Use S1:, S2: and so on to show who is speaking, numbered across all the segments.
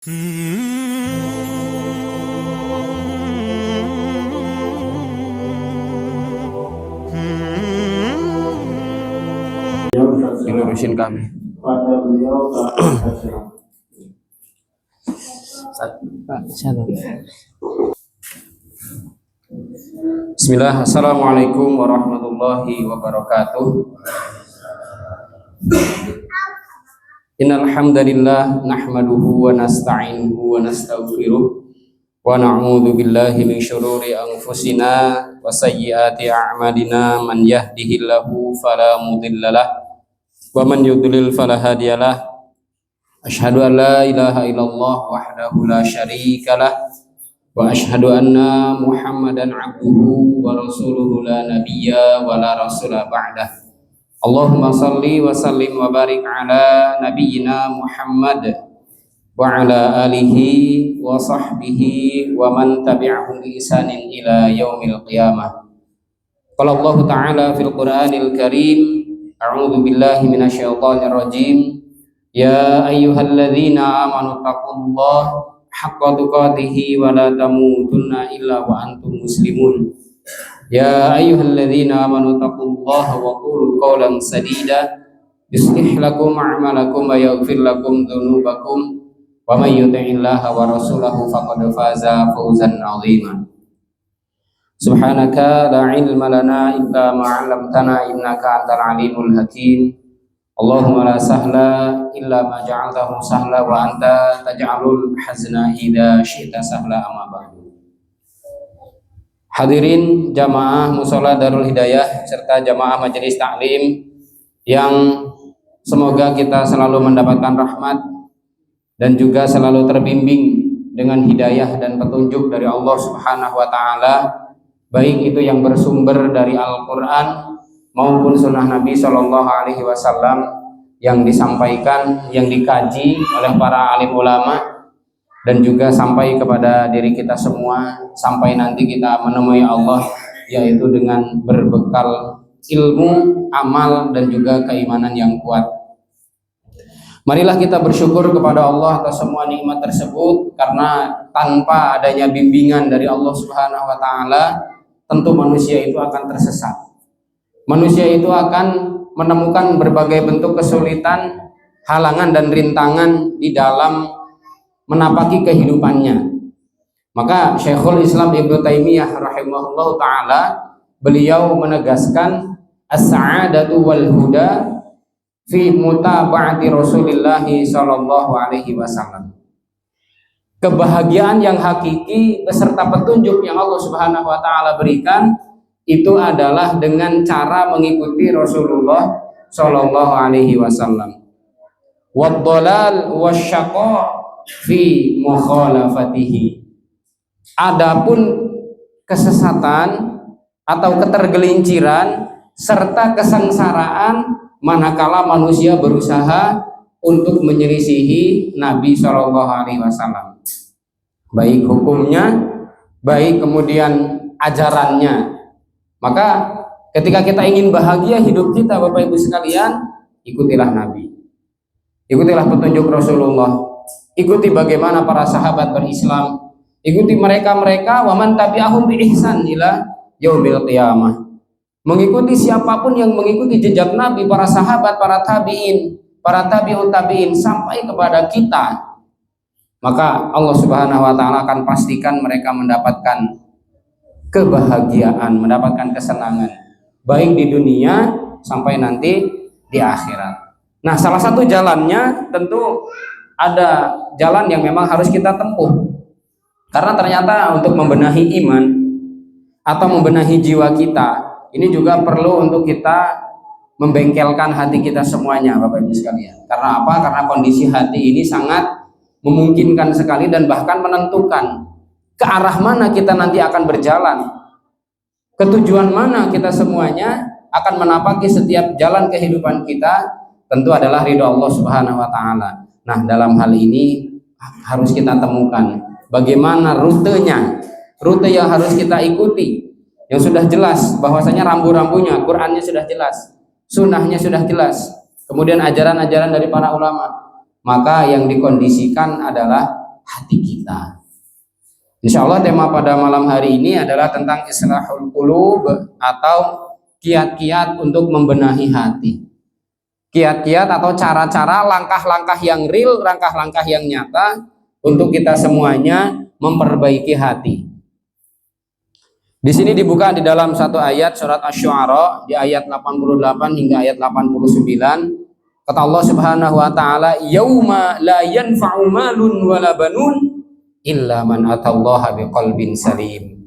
S1: Dilurusin kami. Bismillah, assalamualaikum warahmatullahi wabarakatuh. Innal hamdalillah nahmaduhu wa nasta'inuhu wa nastaghfiruh wa na'udzu billahi min syururi anfusina wa sayyiati a'malina. Man yahdihillahu fala mudhillalah wa man yudlil fala hadiyalah. Asyhadu an la ilaha illallah wahdahu la syarikalah wa asyhadu anna Muhammadan abduhu wa rasuluhu la nabiyya wa la rasula ba'dah. Allahumma salli wa sallim wa barik ala nabiyyina Muhammad wa ala alihi wa sahbihi wa man tabi'ahum bi ihsanin ila yaumil qiyamah. Qala Allah Ta'ala fil Qur'anil Karim, a'udzu billahi minasyaitonir rajim. Ya ayyuhalladzina amanu taqullaha haqqa tuqatih wa la tamutunna illa wa antum muslimun. Ya ayyuhalladzina amanu taqullaha wa qulu qawlan sadida yuslih lakum a'malakum wa yaghfir lakum dzunubakum wa may yuti'illaha wa rasulahu faqad faza fawzan 'azima. Subhanaka la ilma lana illa ma 'allamtana innaka antal alimul hakim. Allahumma la sahla illa ma ja'altahu sahla wa anta taj'alul hazna idza syi'ta sahla amma ba'du. Hadirin jamaah Mushola Darul Hidayah serta jamaah majelis taklim yang semoga kita selalu mendapatkan rahmat dan juga selalu terbimbing dengan hidayah dan petunjuk dari Allah Subhanahu wa taala, baik itu yang bersumber dari Al-Qur'an maupun sunnah Nabi Shallallahu alaihi wasallam yang disampaikan, yang dikaji oleh para alim ulama, dan juga sampai kepada diri kita semua sampai nanti kita menemui Allah, yaitu dengan berbekal ilmu, amal, dan juga keimanan yang kuat. Marilah kita bersyukur kepada Allah atas semua nikmat tersebut, karena tanpa adanya bimbingan dari Allah Subhanahu wa taala, tentu manusia itu akan tersesat. Manusia itu akan menemukan berbagai bentuk kesulitan, halangan dan rintangan di dalam menapaki kehidupannya. Maka Syekhul Islam Ibnu Taimiyah rahimahullahu taala, beliau menegaskan as-sa'adatu wal huda fi mutaba'ati Rasulillah sallallahu alaihi wasallam. Kebahagiaan yang hakiki beserta petunjuk yang Allah Subhanahu wa taala berikan itu adalah dengan cara mengikuti Rasulullah sallallahu alaihi wasallam. Wad-dhalal wasyaqa fi mukhalafatihi. Adapun kesesatan atau ketergelinciran serta kesengsaraan manakala manusia berusaha untuk menyelisihi Nabi Shallallahu alaihi wasallam, baik hukumnya, baik kemudian ajarannya. Maka ketika kita ingin bahagia hidup kita, Bapak Ibu sekalian, ikutilah Nabi, ikutilah petunjuk Rasulullah, ikuti bagaimana para sahabat berislam, ikuti mereka-mereka waman tabi'ahum bi ihsan ila yaumil qiyamah. Mengikuti siapapun yang mengikuti jejak Nabi, para sahabat, para tabi'in, para tabi'ut tabi'in sampai kepada kita, maka Allah Subhanahu wa taala akan pastikan mereka mendapatkan kebahagiaan, mendapatkan kesenangan baik di dunia sampai nanti di akhirat. Nah, salah satu jalannya tentu ada jalan yang memang harus kita tempuh, karena ternyata untuk membenahi iman atau membenahi jiwa kita ini juga perlu untuk kita membengkelkan hati kita semuanya, Bapak Ibu sekalian. Karena apa? Karena kondisi hati ini sangat memungkinkan sekali dan bahkan menentukan ke arah mana kita nanti akan berjalan, ketujuan mana kita semuanya akan menapaki setiap jalan kehidupan kita, tentu adalah ridho Allah Subhanahu wa taala. Nah, dalam hal ini harus kita temukan bagaimana rutenya, rute yang harus kita ikuti, yang sudah jelas bahwasanya rambu-rambunya, Qur'annya sudah jelas, sunnahnya sudah jelas, kemudian ajaran-ajaran dari para ulama. Maka yang dikondisikan adalah hati kita. Insya Allah tema pada malam hari ini adalah tentang islahul qulub atau kiat-kiat untuk membenahi hati. Kiat-kiat atau cara-cara, langkah-langkah yang real, langkah-langkah yang nyata untuk kita semuanya memperbaiki hati. Di sini dibuka di dalam satu ayat surat Asy-Syu'ara di ayat 88 hingga ayat 89. Kata Allah Subhanahu wa taala, "Yauma la yanfa'u malun wala banun illa man atallaha biqalbin salim."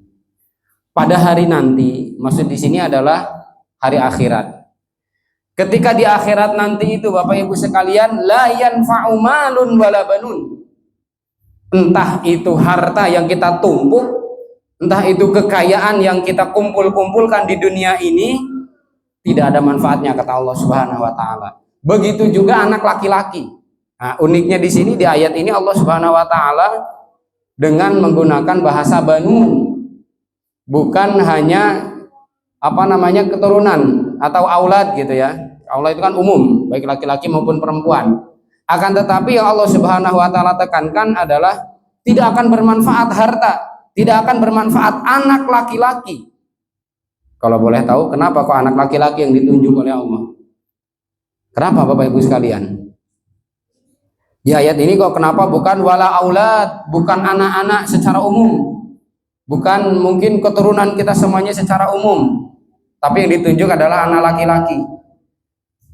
S1: Pada hari nanti, maksud di sini adalah hari akhirat. Ketika di akhirat nanti itu Bapak Ibu sekalian, la yanfa'u malun wala banun. Entah itu harta yang kita tumpuk, entah itu kekayaan yang kita kumpul-kumpulkan di dunia ini, tidak ada manfaatnya kata Allah Subhanahu wa taala. Begitu juga anak laki-laki. Nah, uniknya di sini di ayat ini Allah Subhanahu wa taala dengan menggunakan bahasa banun. Bukan hanya keturunan atau aulad gitu ya. Aulad itu kan umum, baik laki-laki maupun perempuan. Akan tetapi yang Allah Subhanahu wa taala tekankan adalah tidak akan bermanfaat harta, tidak akan bermanfaat anak laki-laki. Kalau boleh tahu kenapa kok anak laki-laki yang ditunjuk oleh Allah? Kenapa Bapak Ibu sekalian? Di ayat ini kok kenapa bukan wala aulad, bukan anak-anak secara umum, bukan mungkin keturunan kita semuanya secara umum, tapi yang ditunjuk adalah anak laki-laki.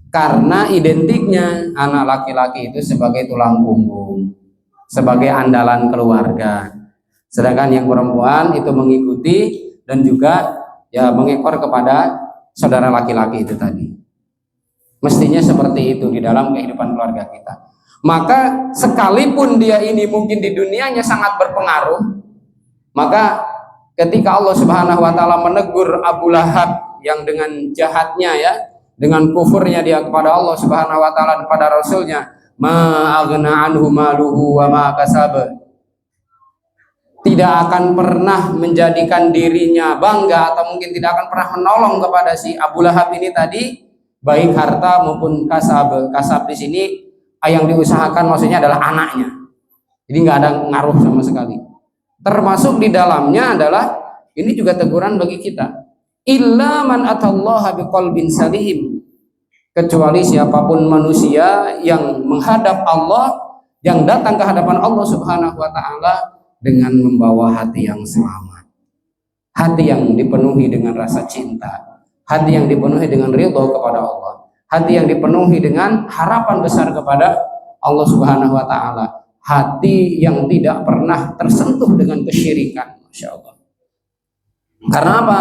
S1: Karena identiknya anak laki-laki itu sebagai tulang punggung, sebagai andalan keluarga. Sedangkan yang perempuan itu mengikuti dan juga ya mengekor kepada saudara laki-laki itu tadi. Mestinya seperti itu di dalam kehidupan keluarga kita. Maka sekalipun dia ini mungkin di dunianya sangat berpengaruh, maka ketika Allah Subhanahu wa taala menegur Abu Lahab yang dengan jahatnya ya, dengan kufurnya dia kepada Allah Subhanahu wa taala dan kepada Rasulnya, ma aghna anhu maluhu wa ma kasab. Tidak akan pernah menjadikan dirinya bangga atau mungkin tidak akan pernah menolong kepada si Abu Lahab ini tadi, baik harta maupun kasab. Kasab di sini yang diusahakan maksudnya adalah anaknya. Jadi nggak ada ngaruh sama sekali. Termasuk di dalamnya adalah ini juga teguran bagi kita. Illa man atallaha biqalbin salim. Kecuali siapapun manusia yang menghadap Allah, yang datang ke hadapan Allah Subhanahu wa taala dengan membawa hati yang selamat. Hati yang dipenuhi dengan rasa cinta, hati yang dipenuhi dengan ridho kepada Allah, hati yang dipenuhi dengan harapan besar kepada Allah Subhanahu wa taala, hati yang tidak pernah tersentuh dengan kesyirikan. Masya Allah. Karena apa?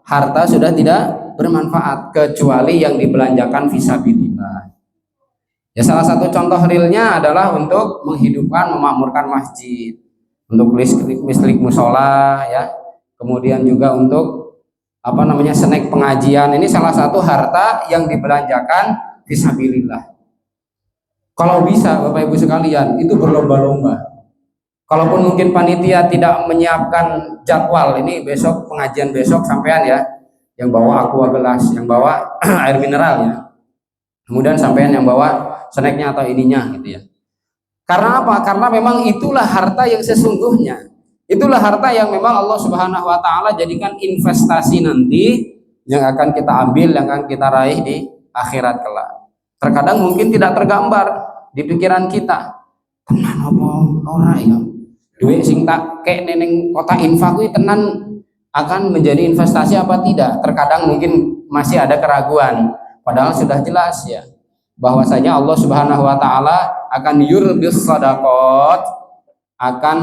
S1: Harta sudah tidak bermanfaat kecuali yang dibelanjakan fisabilillah. Ya, salah satu contoh realnya adalah untuk menghidupkan, memakmurkan masjid, untuk listrik musola ya, kemudian juga untuk snack pengajian. Ini salah satu harta yang dibelanjakan fisabilillah. Kalau bisa Bapak Ibu sekalian itu berlomba-lomba. Kalaupun mungkin panitia tidak menyiapkan jadwal, ini besok pengajian besok sampean ya, yang bawa aqua gelas, yang bawa air mineral ya, kemudian sampean yang bawa snacknya atau ininya gitu ya. Karena apa? Karena memang itulah harta yang sesungguhnya. Itulah harta yang memang Allah Subhanahu wa taala jadikan investasi nanti yang akan kita ambil, yang akan kita raih di akhirat kelak. Terkadang mungkin tidak tergambar di pikiran kita. Tenan apa ora ya? Duit sing tak kek neneng kota infak kuwi tenan akan menjadi investasi apa tidak? Terkadang mungkin masih ada keraguan. Padahal sudah jelas ya bahwasanya Allah Subhanahu wa taala akan yurbis shadaqat, akan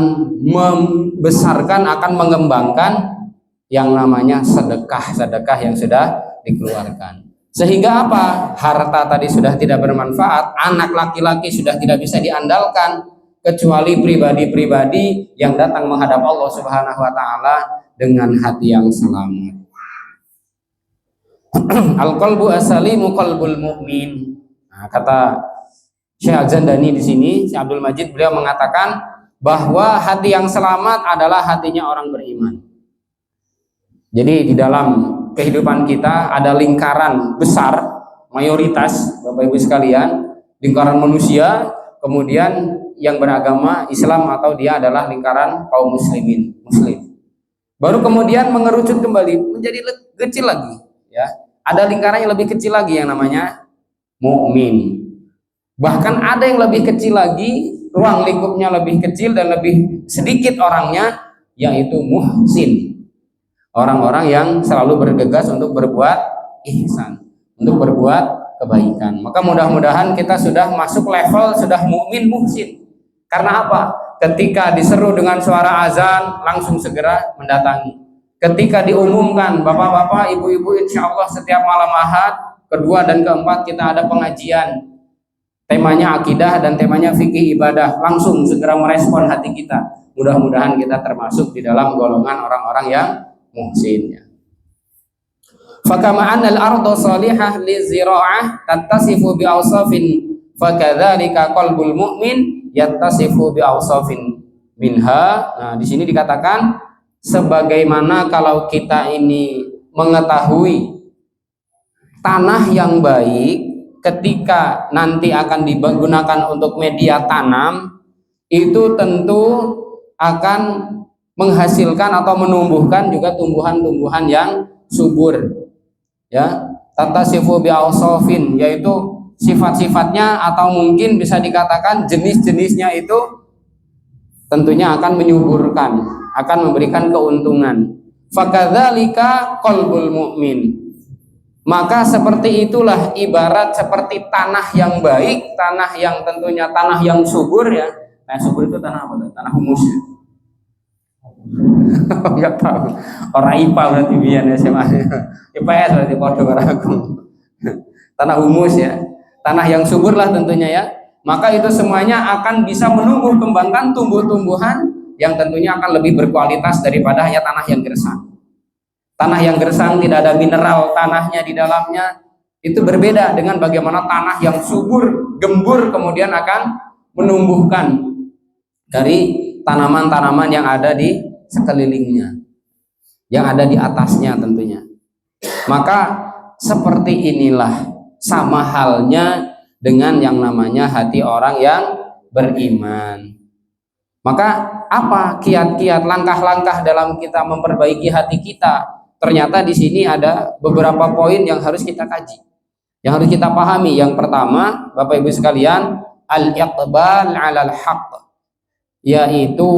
S1: membesarkan, akan mengembangkan yang namanya sedekah yang sudah dikeluarkan. Sehingga apa? Harta tadi sudah tidak bermanfaat, anak laki-laki sudah tidak bisa diandalkan, kecuali pribadi-pribadi yang datang menghadap Allah Subhanahu wa taala dengan hati yang selamat. Al-qalbu as-salimu qalbul mu'min. Nah, kata Syekh Al-Zandani di sini, Syekh Abdul Majid, beliau mengatakan bahwa hati yang selamat adalah hatinya orang beriman. Jadi di dalam kehidupan kita ada lingkaran besar, mayoritas Bapak Ibu sekalian, lingkaran manusia, kemudian yang beragama Islam atau dia adalah lingkaran kaum muslim. Baru kemudian mengerucut kembali menjadi kecil lagi, ya. Ada lingkaran yang lebih kecil lagi yang namanya mukmin. Bahkan ada yang lebih kecil lagi, ruang lingkupnya lebih kecil dan lebih sedikit orangnya, yaitu muhsin. Orang-orang yang selalu bergegas untuk berbuat ihsan, untuk berbuat kebaikan. Maka mudah-mudahan kita sudah masuk level sudah mukmin muhsin. Karena apa? Ketika diseru dengan suara azan langsung segera mendatangi. Ketika diumumkan bapak-bapak, ibu-ibu, insya Allah setiap malam Ahad kedua dan keempat kita ada pengajian. Temanya akidah dan temanya fikih ibadah, langsung segera merespon hati kita. Mudah-mudahan kita termasuk di dalam golongan orang-orang yang muhsin. Fakama anal ardu salihah lizira'ah tattasifu bi awsafin fakadzalika qalbul mu'min yattasifu bi awsafin minha. Nah, di sini dikatakan sebagaimana kalau kita ini mengetahui tanah yang baik ketika nanti akan digunakan untuk media tanam, itu tentu akan menghasilkan atau menumbuhkan juga tumbuhan-tumbuhan yang subur. Ya, tattasifu bi awsafin, yaitu sifat-sifatnya atau mungkin bisa dikatakan jenis-jenisnya itu tentunya akan menyuburkan, akan memberikan keuntungan. Fakadzalika qalbul mu'min. Maka seperti itulah ibarat seperti tanah yang baik, tanah yang tentunya tanah yang subur, ya. Nah, subur itu tanah apa? Tanah humus, ya. Enggak tahu. Orang IPA berarti biar SMA. IPS berarti podo aku. Tanah humus, ya. Tanah yang subur lah tentunya, ya. Maka itu semuanya akan bisa menumbuh kembangkan tumbuh-tumbuhan yang tentunya akan lebih berkualitas daripada hanya tanah yang gersang. Tanah yang gersang tidak ada mineral tanahnya di dalamnya, itu berbeda dengan bagaimana tanah yang subur, gembur kemudian akan menumbuhkan dari tanaman-tanaman yang ada di sekelilingnya, yang ada di atasnya tentunya. Maka seperti inilah sama halnya dengan yang namanya hati orang yang beriman. Maka apa kiat-kiat langkah-langkah dalam kita memperbaiki hati kita? Ternyata di sini ada beberapa poin yang harus kita kaji, yang harus kita pahami. Yang pertama, Bapak Ibu sekalian, al-iqbal 'alal haqq, yaitu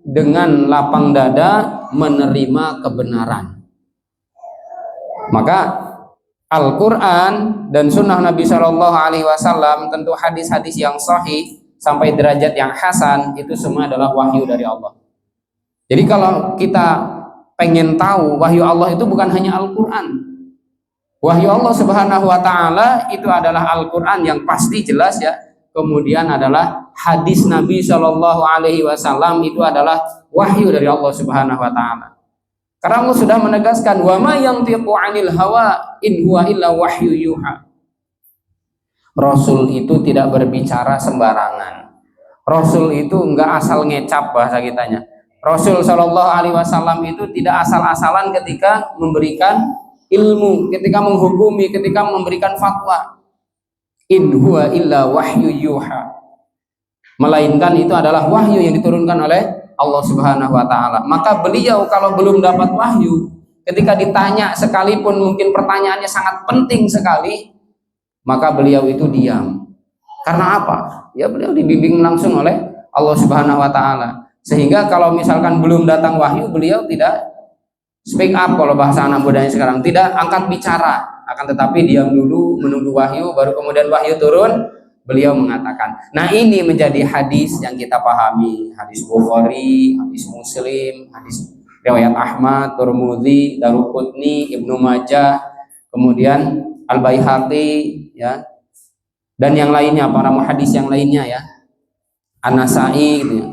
S1: dengan lapang dada menerima kebenaran. Maka Al-Quran dan Sunnah Nabi Shallallahu Alaihi Wasallam, tentu hadis-hadis yang sahih sampai derajat yang hasan, itu semua adalah wahyu dari Allah. Jadi kalau kita pengen tahu wahyu Allah itu bukan hanya Al-Quran. Wahyu Allah Subhanahu Wa Taala itu adalah Al-Quran yang pasti jelas, ya. Kemudian adalah hadis Nabi Shallallahu Alaihi Wasallam, itu adalah wahyu dari Allah Subhanahu Wa Taala. Karena Allah sudah menegaskan, wa ma yantiqu 'anil hawa in huwa illa wahyu yuha. Rasul itu tidak berbicara sembarangan. Rasul itu enggak asal ngecap, bahasa kitanya. Rasul Shallallahu Alaihi Wasallam itu tidak asal-asalan ketika memberikan ilmu, ketika menghukumi, ketika memberikan fatwa. In huwa illa wahyu yuha. Melainkan itu adalah wahyu yang diturunkan oleh Allah Subhanahu Wa Taala. Maka beliau kalau belum dapat wahyu, ketika ditanya sekalipun mungkin pertanyaannya sangat penting sekali, maka beliau itu diam. Karena apa? Ya beliau dibimbing langsung oleh Allah Subhanahu Wa Taala. Sehingga kalau misalkan belum datang wahyu, beliau tidak speak up, kalau bahasa anak mudanya sekarang, tidak angkat bicara, akan tetapi diam dulu menunggu wahyu, baru kemudian wahyu turun, beliau mengatakan. Nah, ini menjadi hadis yang kita pahami, hadis Bukhari, hadis Muslim, hadis riwayat Ahmad, Tirmidzi, Daruqutni, Ibnu Majah, kemudian Al-Baihaqi, ya, dan yang lainnya, para muhadis yang lainnya, ya, An-Nasa'i, gitu, ya.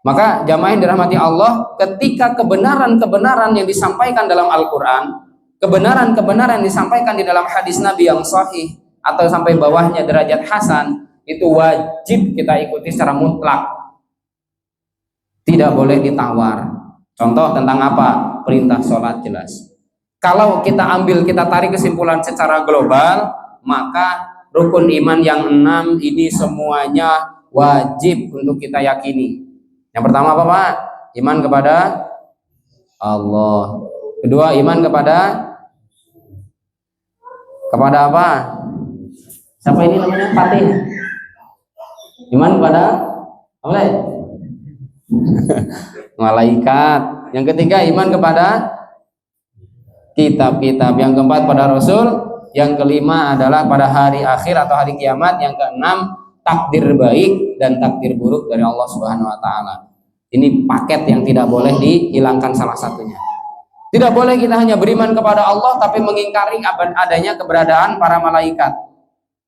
S1: Maka jamaah yang dirahmati Allah, ketika kebenaran-kebenaran yang disampaikan dalam Al-Quran, kebenaran-kebenaran yang disampaikan di dalam hadis Nabi yang sahih, atau sampai bawahnya derajat hasan, itu wajib kita ikuti secara mutlak, tidak boleh ditawar. Contoh tentang apa? Perintah sholat jelas. Kalau kita ambil, kita tarik kesimpulan secara global, maka rukun iman yang 6 ini semuanya wajib untuk kita yakini. Yang pertama apa Pak? Iman kepada Allah. Kedua, iman kepada apa? Siapa ini namanya? Fatih. Iman kepada apa? Malaikat. Yang ketiga, iman kepada kitab-kitab. Yang keempat, pada Rasul. Yang kelima adalah pada hari akhir atau hari kiamat. Yang keenam, takdir baik dan takdir buruk dari Allah Subhanahu wa taala. Ini paket yang tidak boleh dihilangkan salah satunya. Tidak boleh kita hanya beriman kepada Allah tapi mengingkari adanya keberadaan para malaikat.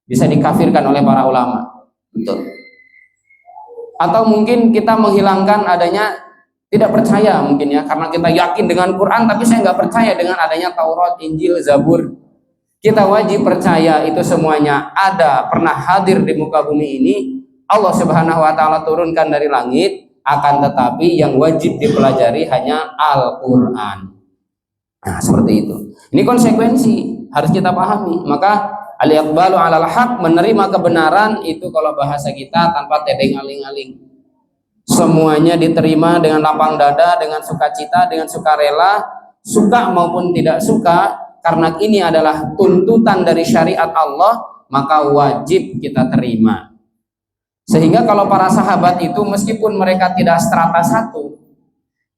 S1: Bisa dikafirkan oleh para ulama. Betul. Atau mungkin kita menghilangkan adanya, tidak percaya mungkin ya, karena kita yakin dengan Quran tapi saya nggak percaya dengan adanya Taurat, Injil, Zabur. Kita wajib percaya itu semuanya ada, pernah hadir di muka bumi ini. Allah Subhanahu wa taala turunkan dari langit, akan tetapi yang wajib dipelajari hanya Al-Qur'an. Nah, seperti itu. Ini konsekuensi harus kita pahami. Maka al-iqbalu 'alal haq, menerima kebenaran itu kalau bahasa kita tanpa tedeng aling-aling. Semuanya diterima dengan lapang dada, dengan sukacita, dengan sukarela, suka maupun tidak suka, karena ini adalah tuntutan dari syariat Allah, maka wajib kita terima. Sehingga kalau para sahabat itu meskipun mereka tidak strata 1,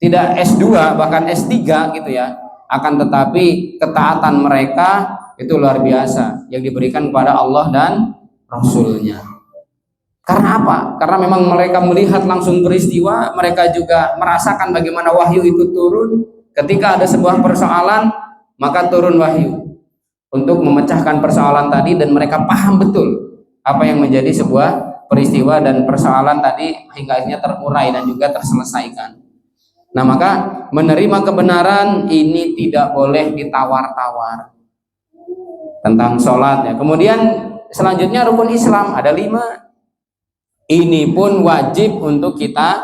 S1: tidak S2, bahkan S3 gitu ya, akan tetapi ketaatan mereka itu luar biasa yang diberikan kepada Allah dan Rasulnya. Karena apa? Karena memang mereka melihat langsung peristiwa, mereka juga merasakan bagaimana wahyu itu turun. Ketika ada sebuah persoalan, maka turun wahyu untuk memecahkan persoalan tadi, dan mereka paham betul apa yang menjadi sebuah peristiwa dan persoalan tadi hingga akhirnya terurai dan juga terselesaikan. Nah, maka menerima kebenaran ini tidak boleh ditawar-tawar. Tentang sholat ya. Kemudian selanjutnya rukun Islam ada 5. Ini pun wajib untuk kita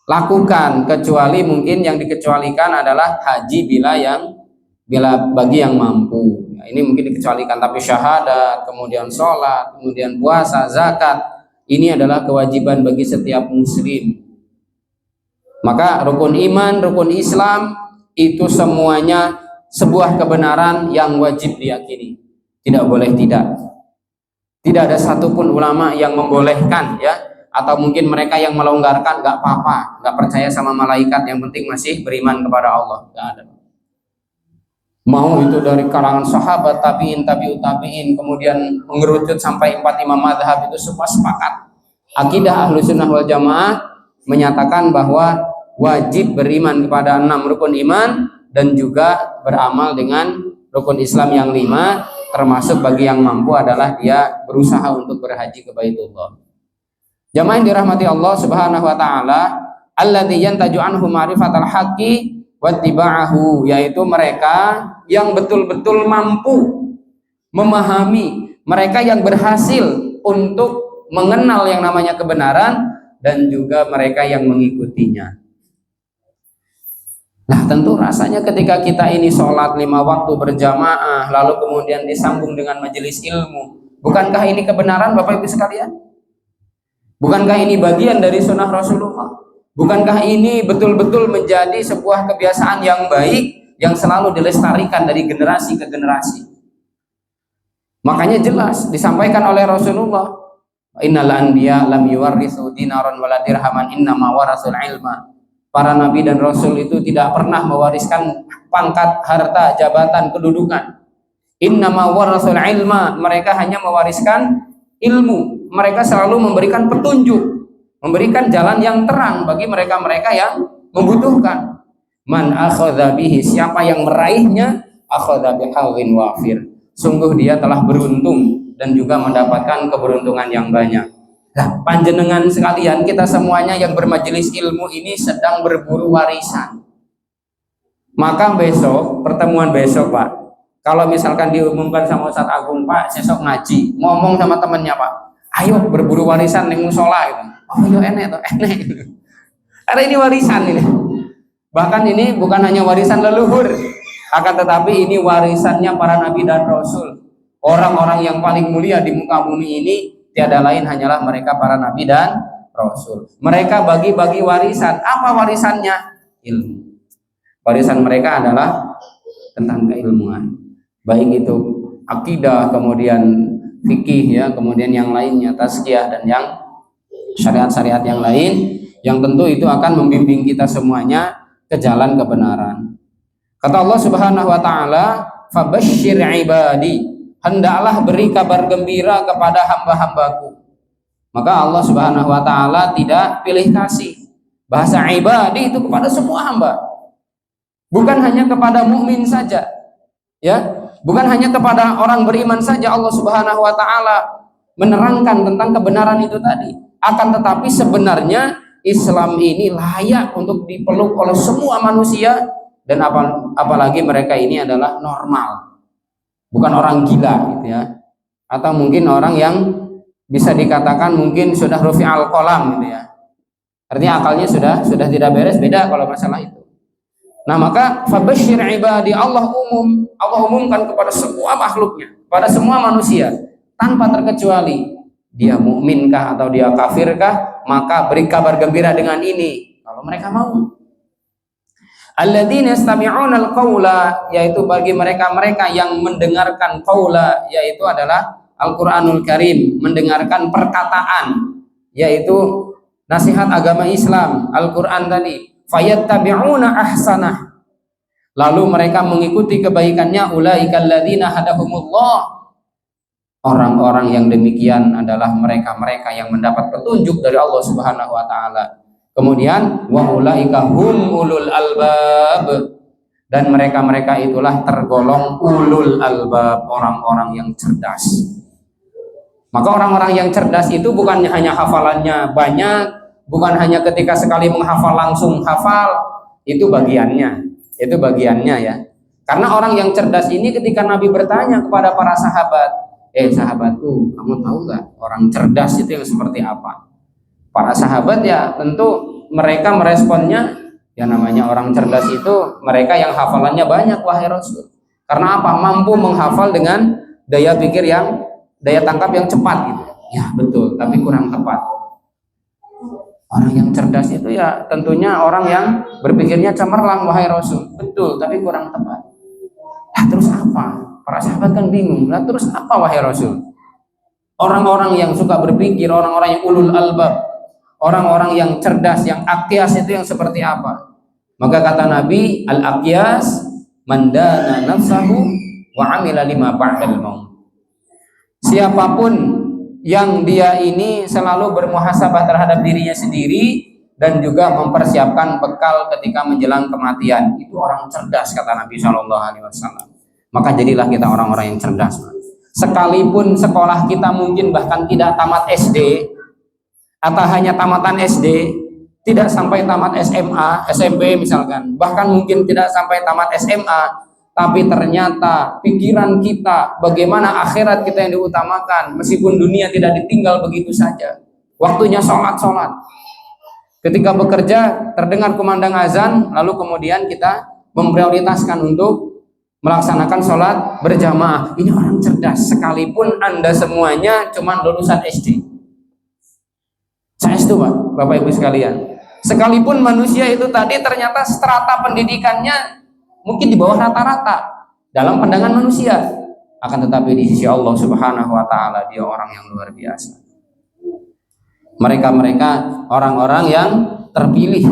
S1: lakukan, kecuali mungkin yang dikecualikan adalah haji bila bagi yang mampu. Ya, ini mungkin dikecualikan, tapi syahadat, kemudian sholat, kemudian puasa, zakat, ini adalah kewajiban bagi setiap muslim. Maka rukun iman, rukun Islam itu semuanya sebuah kebenaran yang wajib diyakini. Tidak boleh tidak. Tidak ada satupun ulama yang membolehkan ya, atau mungkin mereka yang melonggarkan, nggak apa-apa, nggak percaya sama malaikat, yang penting masih beriman kepada Allah. Nggak ada. Mau itu dari kalangan sahabat, tabiin, tabi'in, kemudian mengerucut sampai 4 imam madhab, itu semua sepakat. Akidah Ahlussunnah wal Jamaah menyatakan bahwa wajib beriman kepada 6 rukun iman dan juga beramal dengan rukun Islam yang 5, termasuk bagi yang mampu adalah dia berusaha untuk berhaji ke Baitullah. Jamaah yang dirahmati Allah Subhanahu wa taala, alladzi yantaju anhu ma'rifatal haqqi wattiba'ahu, yaitu mereka yang betul-betul mampu memahami, mereka yang berhasil untuk mengenal yang namanya kebenaran dan juga mereka yang mengikutinya. Nah, tentu rasanya ketika kita ini sholat 5 waktu berjamaah, lalu kemudian disambung dengan majelis ilmu, bukankah ini kebenaran Bapak Ibu sekalian? Bukankah ini bagian dari sunnah Rasulullah? Bukankah ini betul-betul menjadi sebuah kebiasaan yang baik yang selalu dilestarikan dari generasi ke generasi? Makanya jelas disampaikan oleh Rasulullah, innal anbiya lam yuwarrithu dinaran wala dirhaman innama warasul ilma. Para nabi dan rasul itu tidak pernah mewariskan pangkat, harta, jabatan, kedudukan. Innama warasul ilma, mereka hanya mewariskan ilmu. Mereka selalu memberikan petunjuk, memberikan jalan yang terang bagi mereka-mereka yang membutuhkan. Man akhadha bihi, siapa yang meraihnya, akhadha bihawin wafir, sungguh dia telah beruntung dan juga mendapatkan keberuntungan yang banyak. Nah, panjenengan sekalian, kita semuanya yang bermajelis ilmu ini sedang berburu warisan. Maka besok, pertemuan besok Pak, kalau misalkan diumumkan sama Ustadz Agung, Pak besok ngaji, ngomong sama temennya Pak, ayo berburu warisan ning musola gitu. Oh yo enek tuh, enek. Karena ini warisan ini. Bahkan ini bukan hanya warisan leluhur, akan tetapi ini warisannya para nabi dan rasul. Orang-orang yang paling mulia di muka bumi ini tiada lain hanyalah mereka para nabi dan rasul. Mereka bagi-bagi warisan. Apa warisannya? Ilmu. Warisan mereka adalah tentang keilmuan. Baik itu akidah, kemudian fikih ya, kemudian yang lainnya tazkiyah dan yang syariat-syariat yang lain, yang tentu itu akan membimbing kita semuanya ke jalan kebenaran. Kata Allah Subhanahu wa taala, "Fabashshir ibadi." Hendaklah beri kabar gembira kepada hamba-hambaku. Maka Allah Subhanahu wa taala tidak pilih kasih. Bahasa ibadi itu kepada semua hamba. Bukan hanya kepada mukmin saja. Ya, bukan hanya kepada orang beriman saja Allah Subhanahu wa taala menerangkan tentang kebenaran itu tadi. Akan tetapi sebenarnya Islam ini layak untuk dipeluk oleh semua manusia, dan apalagi mereka ini adalah normal, bukan orang gila gitu ya, atau mungkin orang yang bisa dikatakan mungkin sudah rufi'al qalam gitu ya, artinya akalnya sudah tidak beres, beda kalau masalah itu. Nah maka fabashshir ibadi, Allah umumkan kepada semua makhluknya, pada semua manusia tanpa terkecuali, dia mukminkah atau dia kafirkah, maka beri kabar gembira dengan ini kalau mereka mau. Alladzina yastami'una al-qaula, yaitu bagi mereka-mereka yang mendengarkan qaula, yaitu adalah Al-Qur'anul Karim, mendengarkan perkataan, yaitu nasihat agama Islam, Al-Qur'an tadi. Fayattabi'una ahsanah, lalu mereka mengikuti kebaikannya. Ulaikal ladzina hadahumullah, orang-orang yang demikian adalah mereka-mereka yang mendapat petunjuk dari Allah Subhanahu wa taala. Kemudian wa ulaika hum ulul albab, dan mereka-mereka itulah tergolong ulul albab, orang-orang yang cerdas. Maka orang-orang yang cerdas itu bukan hanya hafalannya banyak, bukan hanya ketika sekali menghafal langsung hafal, itu bagiannya ya. Karena orang yang cerdas ini ketika Nabi bertanya kepada para sahabat, sahabatku, kamu tahu nggak orang cerdas itu yang seperti apa? Para sahabat ya tentu mereka meresponnya, ya namanya orang cerdas itu mereka yang hafalannya banyak wahai Rasul. Karena apa? Mampu menghafal dengan daya tangkap yang cepat gitu. Ya betul, tapi kurang tepat. Orang yang cerdas itu ya tentunya orang yang berpikirnya cemerlang wahai Rasul. Betul, tapi kurang tepat. Terus apa? Para sahabat kan bingung. Terus apa wahai Rasul? Orang-orang yang suka berpikir, orang-orang yang ulul albab, orang-orang yang cerdas, yang aqyas itu yang seperti apa? Maka kata Nabi, al-aqyas man dana nafsahu wa amila lima ba'dal maut. Siapapun yang dia ini selalu bermuhasabah terhadap dirinya sendiri dan juga mempersiapkan bekal ketika menjelang kematian, itu orang cerdas kata Nabi Shallallahu alaihi wasallam. Maka jadilah kita orang-orang yang cerdas. Sekalipun sekolah kita mungkin bahkan tidak tamat SD, atau hanya tamatan SD, tidak sampai tamat SMA, SMP misalkan, bahkan mungkin tidak sampai tamat SMA, tapi ternyata pikiran kita bagaimana akhirat kita yang diutamakan, meskipun dunia tidak ditinggal begitu saja. Waktunya sholat. Ketika bekerja terdengar kumandang azan, lalu kemudian kita memprioritaskan untuk melaksanakan sholat berjamaah. Ini orang cerdas, sekalipun Anda semuanya cuma lulusan SD. Saya itu Pak, Bapak Ibu sekalian. Sekalipun manusia itu tadi ternyata strata pendidikannya mungkin di bawah rata-rata dalam pandangan manusia, akan tetapi di sisi Allah Subhanahu wa taala dia orang yang luar biasa. Mereka orang-orang yang terpilih.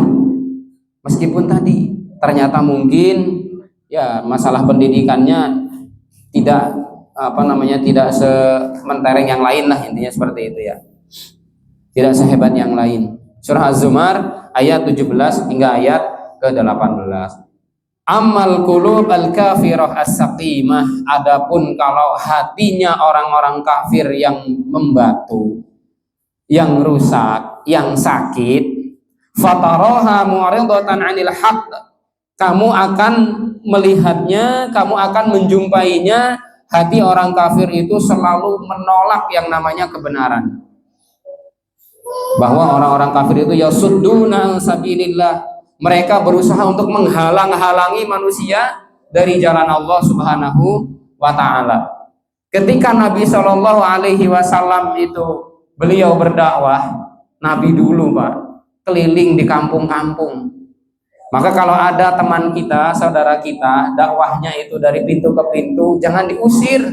S1: Meskipun tadi ternyata mungkin ya masalah pendidikannya tidak tidak sementereng yang lain lah, intinya seperti itu ya. Tidak sehebat yang lain. Surah Az-Zumar ayat 17 hingga ayat ke-18. Amal qulub al-kafirah as-saqimah, adapun kalau hatinya orang-orang kafir yang membatu, yang rusak, yang sakit, fataraha mu'ridatan 'anil haqq, kamu akan melihatnya, kamu akan menjumpainya, hati orang kafir itu selalu menolak yang namanya kebenaran. Bahwa orang-orang kafir itu yasudduna sabilillah, mereka berusaha untuk menghalang-halangi manusia dari jalan Allah Subhanahu wa taala. Ketika Nabi Shallallahu alaihi wasallam itu beliau berdakwah, Nabi dulu Pak, keliling di kampung-kampung. Maka kalau ada teman kita, saudara kita, dakwahnya itu dari pintu ke pintu, jangan diusir.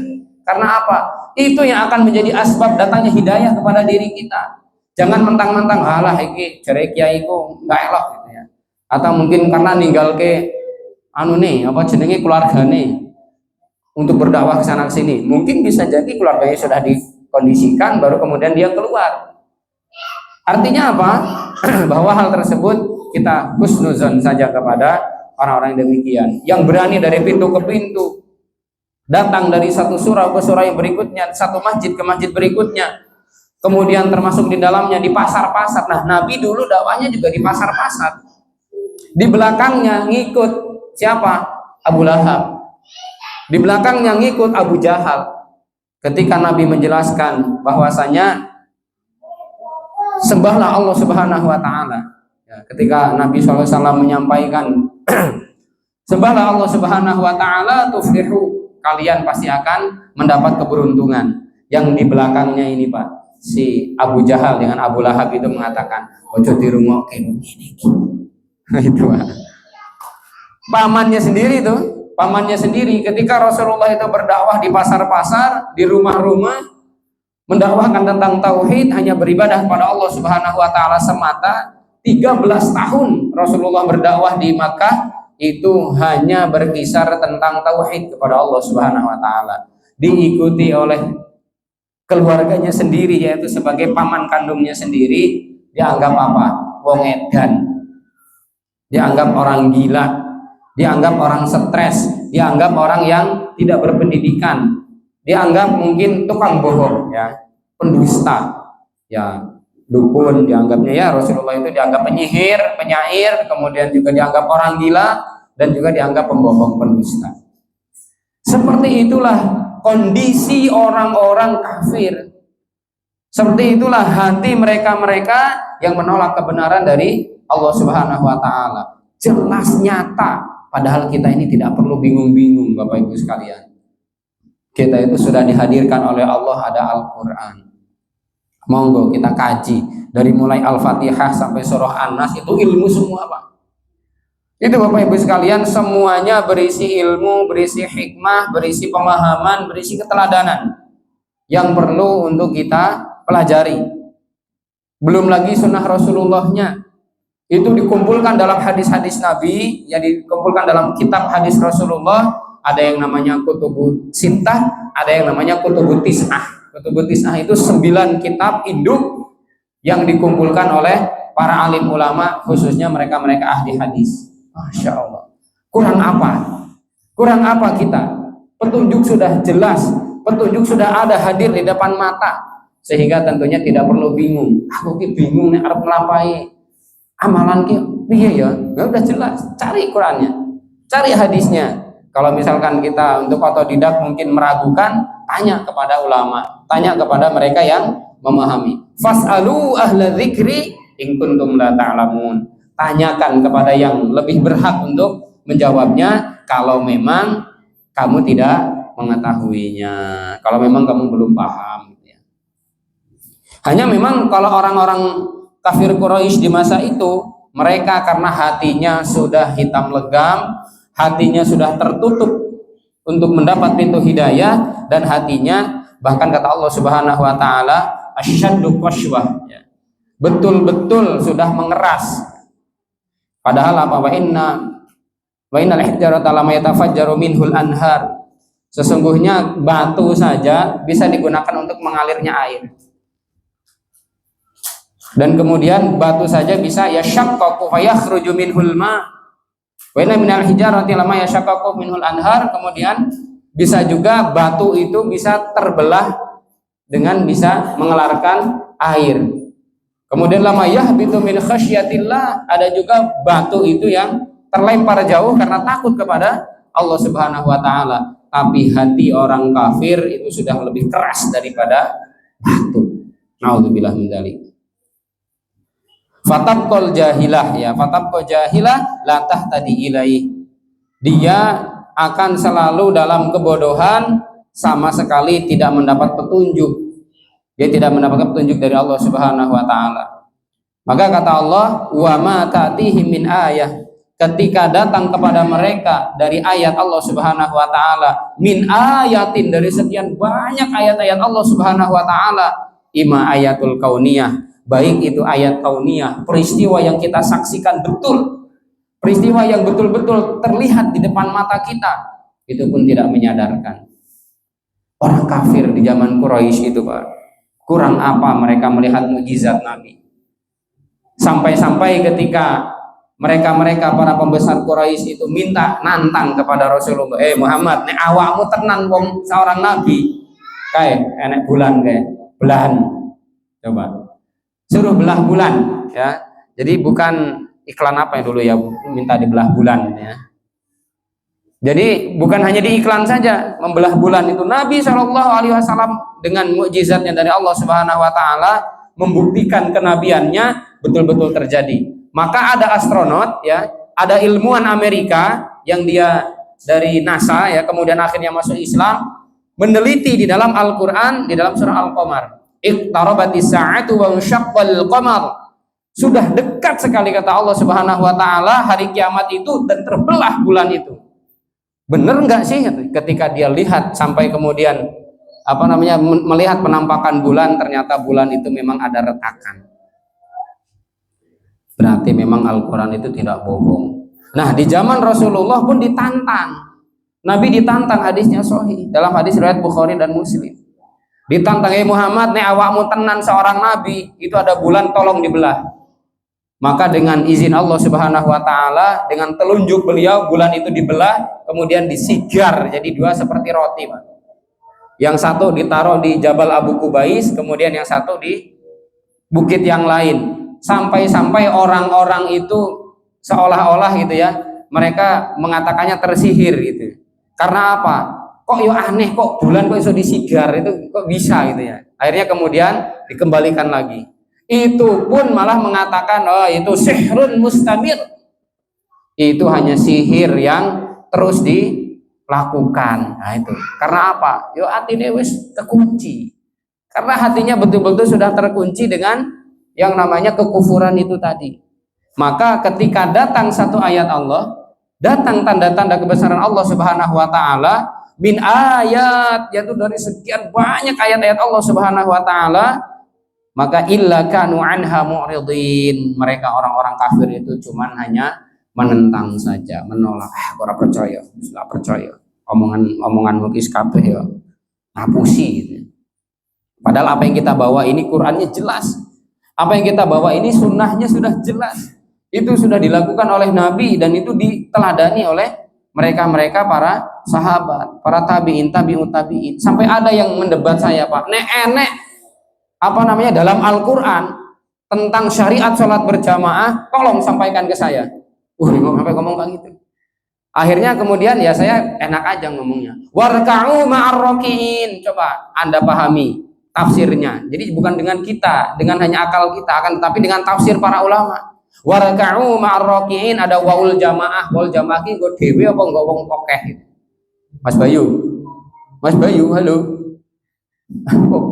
S1: Karena apa? Itu yang akan menjadi asbab datangnya hidayah kepada diri kita. Jangan mentang-mentang, halah iki jare kiaiku enggak elok gitu ya. Atau mungkin karena ninggal ke jenenge keluargane untuk berdakwah ke sana ke sini. Mungkin bisa jadi keluarganya sudah dikondisikan baru kemudian dia keluar. Artinya apa? Bahwa hal tersebut kita husnuzon saja kepada orang-orang yang demikian, yang berani dari pintu ke pintu, datang dari satu surau ke surau yang berikutnya, satu masjid ke masjid berikutnya, kemudian termasuk di dalamnya di pasar-pasar. Nah, Nabi dulu dakwahnya juga di pasar-pasar. Di belakangnya ngikut siapa? Abu Lahab. Di belakangnya ngikut Abu Jahal. Ketika Nabi menjelaskan bahwasanya sembahlah Allah Subhanahu wa taala. Ya, ketika Nabi SAW menyampaikan sembahlah Allah Subhanahu wa taala tuflihu, kalian pasti akan mendapat keberuntungan. Yang di belakangnya ini Pak, si Abu Jahal dengan Abu Lahab itu mengatakan, ojo dirungokke ini. Itu Pak. Pamannya sendiri ketika Rasulullah itu berdakwah di pasar-pasar, di rumah-rumah, mendakwahkan tentang tauhid, hanya beribadah kepada Allah Subhanahu wa taala semata. 13 tahun Rasulullah berdakwah di Makkah itu hanya berkisar tentang tauhid kepada Allah Subhanahu wa taala. Diikuti oleh keluarganya sendiri, yaitu sebagai paman kandungnya sendiri, dianggap apa? Wong edan. Dianggap orang gila, dianggap orang stres, dianggap orang yang tidak berpendidikan, dianggap mungkin tukang bohong, ya, pendusta, ya, dukun dianggapnya, ya. Rasulullah itu dianggap penyihir, penyair, kemudian juga dianggap orang gila dan juga dianggap pembohong, pendusta. Seperti itulah kondisi orang-orang kafir. Seperti itulah hati mereka-mereka yang menolak kebenaran dari Allah Subhanahu wa taala. Jelas nyata, padahal kita ini tidak perlu bingung-bingung Bapak Ibu sekalian. Kita itu sudah dihadirkan oleh Allah, ada Al-Quran. Monggo kita kaji dari mulai Al-Fatihah sampai surah An-Nas, itu ilmu semua Pak. Itu Bapak Ibu sekalian, semuanya berisi ilmu, berisi hikmah, berisi pemahaman, berisi keteladanan yang perlu untuk kita pelajari. Belum lagi sunnah Rasulullahnya, itu dikumpulkan dalam hadis-hadis Nabi, yang dikumpulkan dalam kitab hadis Rasulullah. Ada yang namanya Kutubut Sittah, ada yang namanya Kutubut Tis'ah. Kutubut Tis'ah itu 9 kitab induk yang dikumpulkan oleh para alim ulama, khususnya mereka-mereka ahli hadis. Masya Allah. Kurang apa? Kurang apa kita? Petunjuk sudah jelas, petunjuk sudah ada hadir di depan mata, sehingga tentunya tidak perlu bingung. Aku bingung nih arep nglampahi amalan ki piye ya? Udah jelas, cari Qurannya, cari hadisnya. Kalau misalkan kita untuk otodidak mungkin meragukan, tanya kepada ulama, tanya kepada mereka yang memahami. Fas'alu ahla dzikri in kuntum la ta'lamun. Tanyakan kepada yang lebih berhak untuk menjawabnya kalau memang kamu tidak mengetahuinya, kalau memang kamu belum paham gitu ya. Hanya memang kalau orang-orang kafir Quraisy di masa itu, mereka karena hatinya sudah hitam legam, hatinya sudah tertutup untuk mendapat pintu hidayah, dan hatinya bahkan kata Allah Subhanahu wa taala asyaddu qaswah, ya, betul-betul sudah mengeras. Padahal apa? Wa innal hijarata lama yatafajjaru minhul anhar. Sesungguhnya batu saja bisa digunakan untuk mengalirnya air. Dan kemudian batu saja bisa yashaqqaqu fa yakhruju minhul ma. Wa inna minal hijarati lama yashaqqaqu minhul anhar. Kemudian bisa juga batu itu bisa terbelah dengan bisa mengeluarkan air. Kemudian lama yahbitu min khasyatillah, ada juga batu itu yang terlempar jauh karena takut kepada Allah Subhanahu wa taala. Tapi hati orang kafir itu sudah lebih keras daripada batu. Nauzubillah min dzalik. Fatabqal jahilah, ya, fatabqal jahilah la tahtadi ilaih. Dia akan selalu dalam kebodohan, sama sekali tidak mendapat petunjuk. Dia tidak mendapatkan petunjuk dari Allah Subhanahu wa taala. Maka kata Allah, "Wa ma ta'tihim min ayah." Ketika datang kepada mereka dari ayat Allah Subhanahu wa taala, min ayatin, dari sekian banyak ayat-ayat Allah Subhanahu wa taala, ima ayatul kauniyah, baik itu ayat kauniyah, peristiwa yang kita saksikan betul, peristiwa yang betul-betul terlihat di depan mata kita, itu pun tidak menyadarkan. Orang kafir di zaman Quraisy itu, Pak, kurang apa mereka melihat mukjizat Nabi. Sampai-sampai ketika mereka para pembesar Quraisy itu minta nantang kepada Rasulullah, Muhammad, nek awakmu tenan wong seorang nabi, kayak enek bulan kayak belahan, coba suruh belah bulan, ya. Jadi bukan iklan apa yang dulu ya, minta dibelah bulan, ya. Jadi bukan hanya di iklan saja membelah bulan itu. Nabi SAW dengan mukjizatnya dari Allah Subhanahu wa taala membuktikan kenabiannya betul-betul terjadi. Maka ada astronot, ya, ada ilmuwan Amerika yang dia dari NASA, ya, kemudian akhirnya masuk Islam, meneliti di dalam Al-Qur'an, di dalam surah Al-Qamar, iqtarabatis sa'atu wa insyaqqal qamar. Sudah dekat sekali kata Allah Subhanahu wa taala hari kiamat itu dan terbelah bulan itu. Benar enggak sih ketika dia lihat sampai kemudian melihat penampakan bulan, ternyata bulan itu memang ada retakan. Berarti memang Al-Quran itu tidak bohong. Nah, di zaman Rasulullah pun ditantang. Nabi ditantang, hadisnya sahih dalam hadis riwayat Bukhari dan Muslim. Ditantang, Muhammad, nek awakmu tenan seorang nabi, itu ada bulan, tolong dibelah. Maka dengan izin Allah Subhanahu wa taala, dengan telunjuk beliau, bulan itu dibelah, kemudian disigar jadi dua seperti roti, Pak. Yang satu ditaruh di Jabal Abu Kubais, kemudian yang satu di bukit yang lain. Sampai-sampai orang-orang itu seolah-olah gitu ya, mereka mengatakannya tersihir gitu. Karena apa? Kok yo aneh, kok bulan kok iso disigar, itu kok bisa gitu ya. Akhirnya kemudian dikembalikan lagi. Itu pun malah mengatakan, oh itu sihrun mustamir. Itu hanya sihir yang terus dilakukan. Nah itu. Karena apa? Yo hatinya wis terkunci. Karena hatinya betul-betul sudah terkunci dengan yang namanya kekufuran itu tadi. Maka ketika datang satu ayat Allah, datang tanda-tanda kebesaran Allah Subhanahu wa taala, min ayat, yaitu dari sekian banyak ayat-ayat Allah Subhanahu wa taala, maka illa kanu anha mu'ridin. Mereka orang-orang kafir itu cuman hanya menentang saja, menolak. Ora percaya, enggak percaya. Omongan mukis kabeh ya. Ngapusi gitu. Padahal apa yang kita bawa ini Qur'annya jelas. Apa yang kita bawa ini sunnahnya sudah jelas. Itu sudah dilakukan oleh Nabi dan itu diteladani oleh mereka-mereka para sahabat, para tabi'in, tabi'ut tabi'in. Sampai ada yang mendebat saya, Pak, enek dalam Al-Quran tentang syariat sholat berjamaah, tolong sampaikan ke saya. Sampai ngomong kayak gitu. Akhirnya kemudian ya saya enak aja ngomongnya. Warka'u ma'ar raki'in. Coba Anda pahami tafsirnya. Jadi bukan dengan kita, dengan hanya akal kita, akan tetapi dengan tafsir para ulama. Warka'u ma'ar raki'in, ada waul jamaah. Waul jamaah ki nggo dhewe apa nggo wong akeh? Mas Bayu, halo.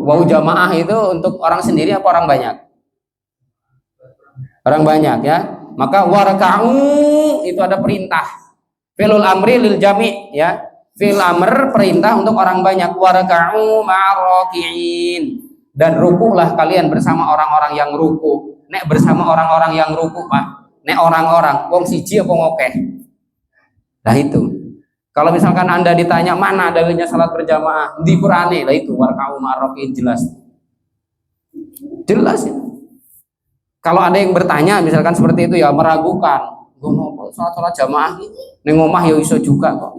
S1: Waul jamaah itu untuk orang sendiri apa orang banyak? Orang banyak, ya. Maka warka'u itu ada perintah. Filul amri lil jami', ya. Fil amr, perintah untuk orang banyak. Warka'u ma'ar raki'in, dan rukulah kalian bersama orang-orang yang ruku. Nek bersama orang-orang yang ruku, Pak, nek orang-orang wong siji apa ngokeh. Nah itu, kalau misalkan Anda ditanya mana dalilnya salat berjamaah di Qur'ane, lah itu warka'u ma'ar raki'in, jelas ya. Kalau ada yang bertanya misalkan seperti itu, ya meragukan, gue mau salat jamaah ning omah ya iso juga kok.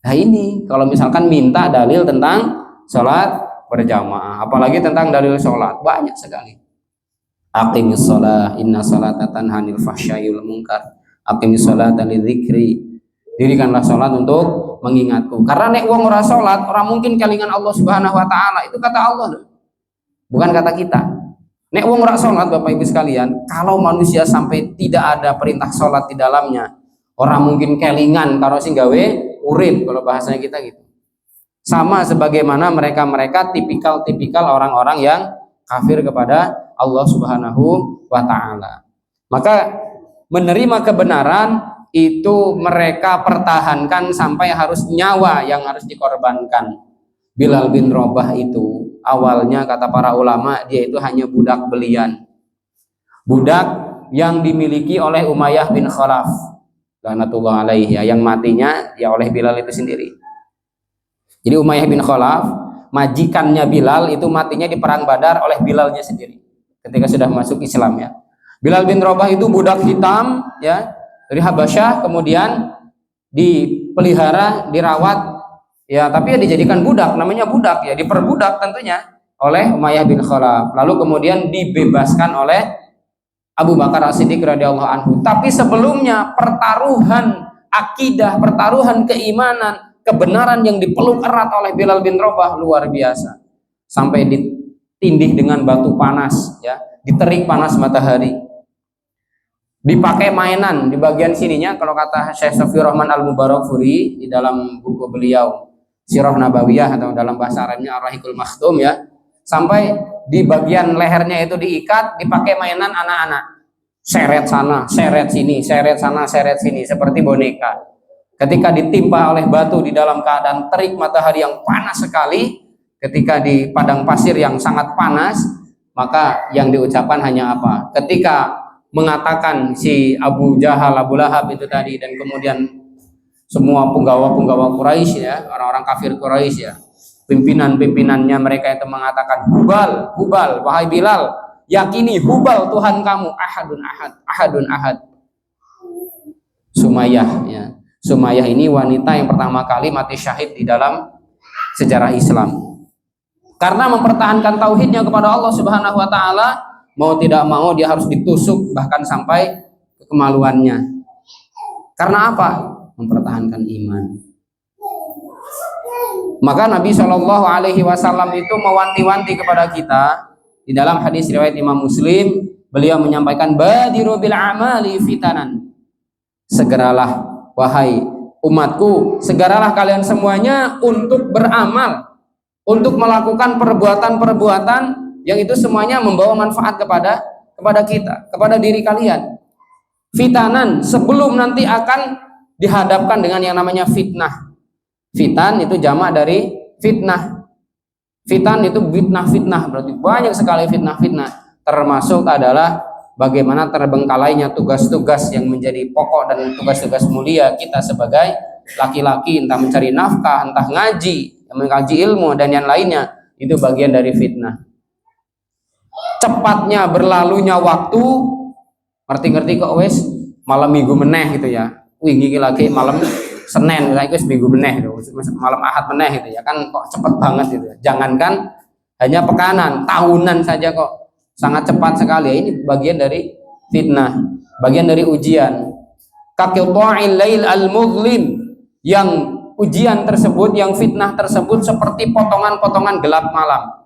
S1: Nah ini kalau misalkan minta dalil tentang sholat berjamaah, apalagi tentang dalil sholat, banyak sekali. Aqimis sholat, inna sholata tanha 'anil fahsya'i wal munkar. Aqimis sholata lidzikri. Dirikanlah sholat untuk mengingatku. Karena nek wong ora sholat, ora mungkin kelingan Allah Subhanahu wa taala. Itu kata Allah loh. Bukan kata kita. Nek wong ora sholat, Bapak Ibu sekalian, kalau manusia sampai tidak ada perintah sholat di dalamnya, orang mungkin kelingan karo sing gawe urip, kalau bahasanya kita gitu. sama sebagaimana mereka-mereka tipikal orang-orang yang kafir kepada Allah Subhanahu wa taala. Maka menerima kebenaran itu mereka pertahankan sampai harus nyawa yang harus dikorbankan. Bilal bin Rabah itu awalnya kata para ulama dia itu hanya budak belian, budak yang dimiliki oleh Umayyah bin Khalaf laknatullah alaihi, yang matinya ya oleh Bilal itu sendiri. Jadi Umayyah bin Khalaf, majikannya Bilal, itu matinya di perang Badar oleh Bilalnya sendiri ketika sudah masuk Islam ya. Bilal bin Rabah itu budak hitam ya dari Habasyah, kemudian dipelihara, dirawat ya, tapi ya dijadikan budak, namanya budak ya, diperbudak tentunya oleh Umayyah bin Khalaf. Lalu kemudian dibebaskan oleh Abu Bakar As-Siddiq radhiyallahu anhu. Tapi sebelumnya pertaruhan akidah, pertaruhan keimanan, kebenaran yang dipeluk erat oleh Bilal bin Rabah luar biasa. Sampai ditindih dengan batu panas ya, diterik panas matahari. Dipakai mainan di bagian sininya, kalau kata Syekh Safiur Rahman Al-Mubarakfuri di dalam buku beliau Sirah Nabawiyah atau dalam bahasa Arabnya Ar-Rahiqul Makhtum ya, sampai di bagian lehernya itu diikat, dipakai mainan anak-anak, seret sana, seret sini, seret sana, seret sini, seperti boneka. Ketika ditimpa oleh batu di dalam keadaan terik matahari yang panas sekali, ketika di padang pasir yang sangat panas, maka yang diucapkan hanya apa? Ketika mengatakan si Abu Jahal, Abu Lahab itu tadi, dan kemudian semua penggawa-penggawa Quraisy ya, orang-orang kafir Quraisy ya, pimpinan-pimpinannya mereka itu mengatakan, Hubal, Hubal, wahai Bilal, yakini Hubal Tuhan kamu, ahadun ahad, ahadun ahad. Sumayyah ya. Sumayyah ini wanita yang pertama kali mati syahid di dalam sejarah Islam. Karena mempertahankan tauhidnya kepada Allah Subhanahu wa taala, mau tidak mau dia harus ditusuk bahkan sampai kemaluannya. Karena apa? Mempertahankan iman. Maka Nabi Shallallahu Alaihi Wasallam itu mewanti-wanti kepada kita di dalam hadis riwayat Imam Muslim, beliau menyampaikan badiru bil amali fitanan. Segeralah wahai umatku, segeralah kalian semuanya untuk beramal, untuk melakukan perbuatan-perbuatan yang itu semuanya membawa manfaat kepada kita, kepada diri kalian. Fitanan, sebelum nanti akan dihadapkan dengan yang namanya fitnah. Fitan itu jamak dari fitnah. Fitan itu fitnah, berarti banyak sekali fitnah-fitnah. Termasuk adalah bagaimana terbengkalainya tugas-tugas yang menjadi pokok dan tugas-tugas mulia kita sebagai laki-laki, entah mencari nafkah, entah ngaji, mengkaji ilmu dan yang lainnya, itu bagian dari fitnah. Cepatnya berlalunya waktu, ngerti-ngerti kok wes malam minggu meneh gitu ya, wingi lagi malam Senin, saya itu minggu meneh gitu, malam Ahad meneh gitu ya, kan kok cepet banget gitu. Jangankan hanya pekanan, tahunan saja kok sangat cepat sekali. Ini bagian dari fitnah, bagian dari ujian. Kaqita'il lail al-mudlim, yang ujian tersebut, yang fitnah tersebut seperti potongan-potongan gelap malam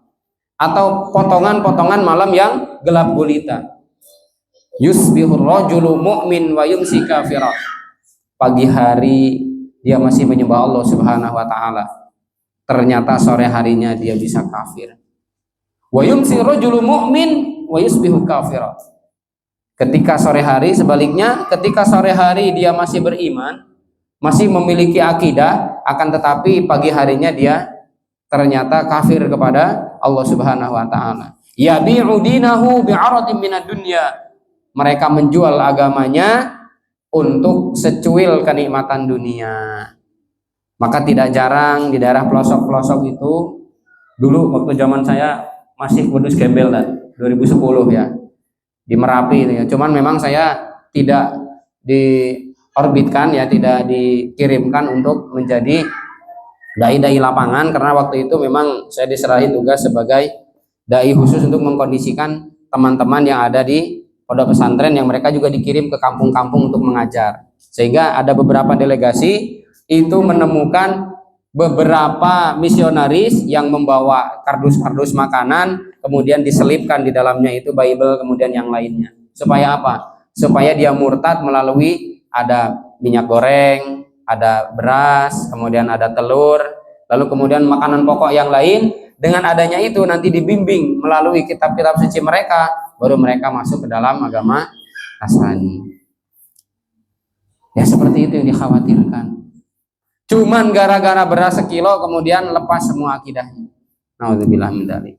S1: atau potongan-potongan malam yang gelap gulita. Yusbihur rajulu mu'min wa yumsi kafira. Pagi hari dia masih menyembah Allah Subhanahu wa taala, ternyata sore harinya dia bisa kafir. Wa yumsi rajulu mu'min wa yusbihu kafira. Ketika sore hari sebaliknya, ketika sore hari dia masih beriman, masih memiliki akidah, akan tetapi pagi harinya dia ternyata kafir kepada Allah Subhanahu wa taala. Yabi'u dinahu bi'aradin minad dunya. Mereka menjual agamanya untuk secuil kenikmatan dunia. Maka tidak jarang di daerah pelosok-pelosok itu, dulu waktu zaman saya masih kudus gembel dan 2010 ya, di Merapi itu ya. Cuman memang saya tidak diorbitkan ya, tidak dikirimkan untuk menjadi dai-dai lapangan, karena waktu itu memang saya diserahi tugas sebagai dai khusus untuk mengkondisikan teman-teman yang ada di pondok pesantren yang mereka juga dikirim ke kampung-kampung untuk mengajar. Sehingga ada beberapa delegasi itu menemukan beberapa misionaris yang membawa kardus-kardus makanan, kemudian diselipkan di dalamnya itu Bible, kemudian yang lainnya. Supaya apa? Supaya dia murtad melalui ada minyak goreng, ada beras, kemudian ada telur, lalu kemudian makanan pokok yang lain. Dengan adanya itu nanti dibimbing melalui kitab-kitab suci mereka, baru mereka masuk ke dalam agama Nasrani. Ya seperti itu yang dikhawatirkan. Cuman gara-gara beras sekilo kemudian lepas semua akidahnya. Nauzubillah min dzalik.